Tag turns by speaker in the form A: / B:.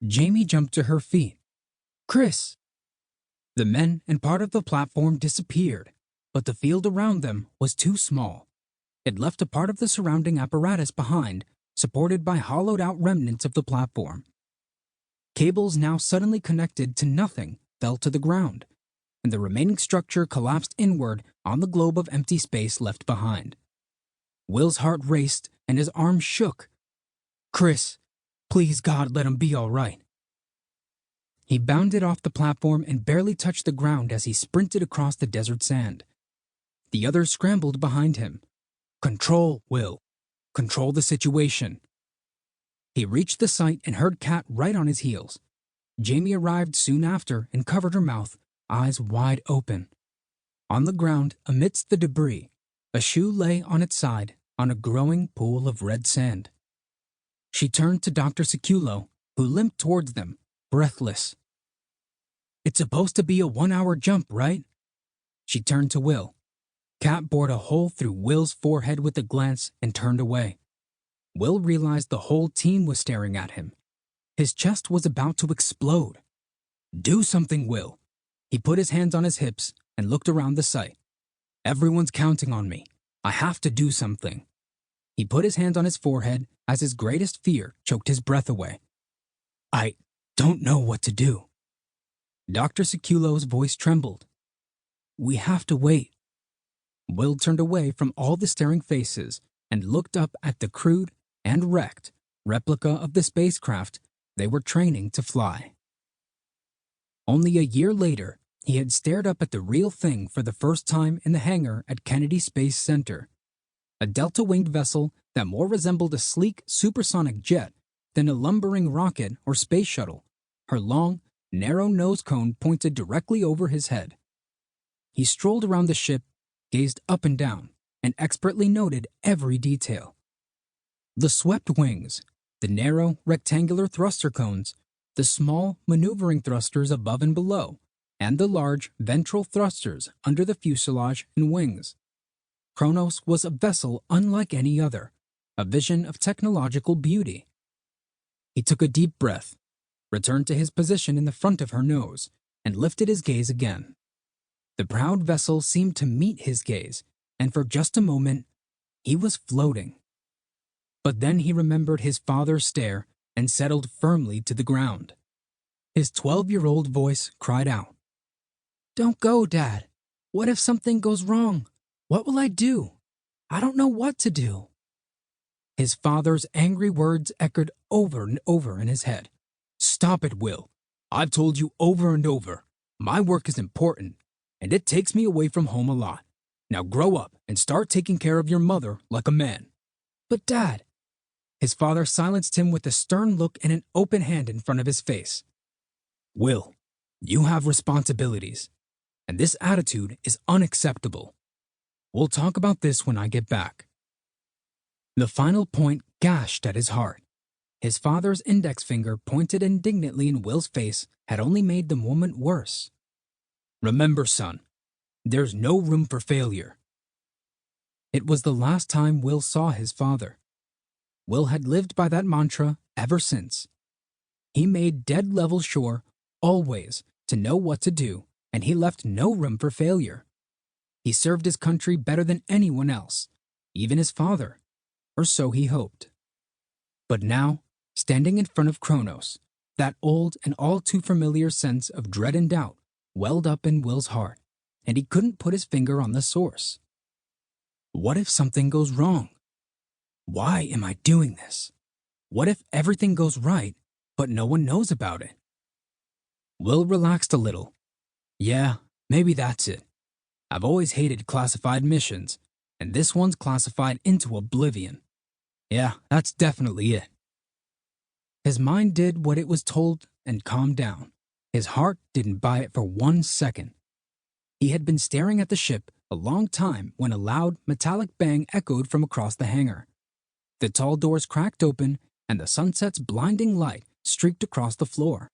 A: Jamie jumped to her feet. "Chris!" The men and part of the platform disappeared, but the field around them was too small. It left a part of the surrounding apparatus behind, supported by hollowed-out remnants of the platform. Cables now suddenly connected to nothing fell to the ground, and the remaining structure collapsed inward on the globe of empty space left behind. Will's heart raced and his arms shook. "Chris, please God, let him be all right." He bounded off the platform and barely touched the ground as he sprinted across the desert sand. The others scrambled behind him. "Control, Will. Control the situation." He reached the site and heard Kat right on his heels. Jamie arrived soon after and covered her mouth, eyes wide open. On the ground, amidst the debris, a shoe lay on its side on a growing pool of red sand. She turned to Dr. Seculo, who limped towards them, breathless. "It's supposed to be a 1-hour jump, right?" She turned to Will. Kat bored a hole through Will's forehead with a glance and turned away. Will realized the whole team was staring at him. His chest was about to explode. "Do something, Will." He put his hands on his hips and looked around the site. "Everyone's counting on me. I have to do something." He put his hand on his forehead as his greatest fear choked his breath away. "I don't know what to do." Dr. Seculo's voice trembled. "We have to wait." Will turned away from all the staring faces and looked up at the crude and wrecked replica of the spacecraft they were training to fly. Only a year later, he had stared up at the real thing for the first time in the hangar at Kennedy Space Center. A delta-winged vessel that more resembled a sleek supersonic jet than a lumbering rocket or space shuttle, her long, narrow nose cone pointed directly over his head. He strolled around the ship, gazed up and down, and expertly noted every detail. The swept wings, the narrow, rectangular thruster cones, the small, maneuvering thrusters above and below, and the large, ventral thrusters under the fuselage and wings. Chronos was a vessel unlike any other, a vision of technological beauty. He took a deep breath, returned to his position in the front of her nose, and lifted his gaze again. The proud vessel seemed to meet his gaze, and for just a moment, he was floating. But then he remembered his father's stare and settled firmly to the ground. His 12-year-old voice cried out, "Don't go, Dad. What if something goes wrong? What will I do? I don't know what to do." His father's angry words echoed over and over in his head. "Stop it, Will. I've told you over and over. My work is important, and it takes me away from home a lot. Now grow up and start taking care of your mother like a man." "But Dad..." His father silenced him with a stern look and an open hand in front of his face. "Will, you have responsibilities, and this attitude is unacceptable. We'll talk about this when I get back." The final point gashed at his heart. His father's index finger pointed indignantly in Will's face had only made the moment worse. "Remember, son, there's no room for failure." It was the last time Will saw his father. Will had lived by that mantra ever since. He made dead level sure, always, to know what to do, and he left no room for failure. He served his country better than anyone else, even his father, or so he hoped. But now, standing in front of Chronos, that old and all too familiar sense of dread and doubt welled up in Will's heart, and he couldn't put his finger on the source. What if something goes wrong? Why am I doing this? What if everything goes right, but no one knows about it? Will relaxed a little. Yeah, maybe that's it. I've always hated classified missions, and this one's classified into oblivion. Yeah, that's definitely it. His mind did what it was told and calmed down. His heart didn't buy it for 1 second. He had been staring at the ship a long time when a loud, metallic bang echoed from across the hangar. The tall doors cracked open, and the sunset's blinding light streaked across the floor.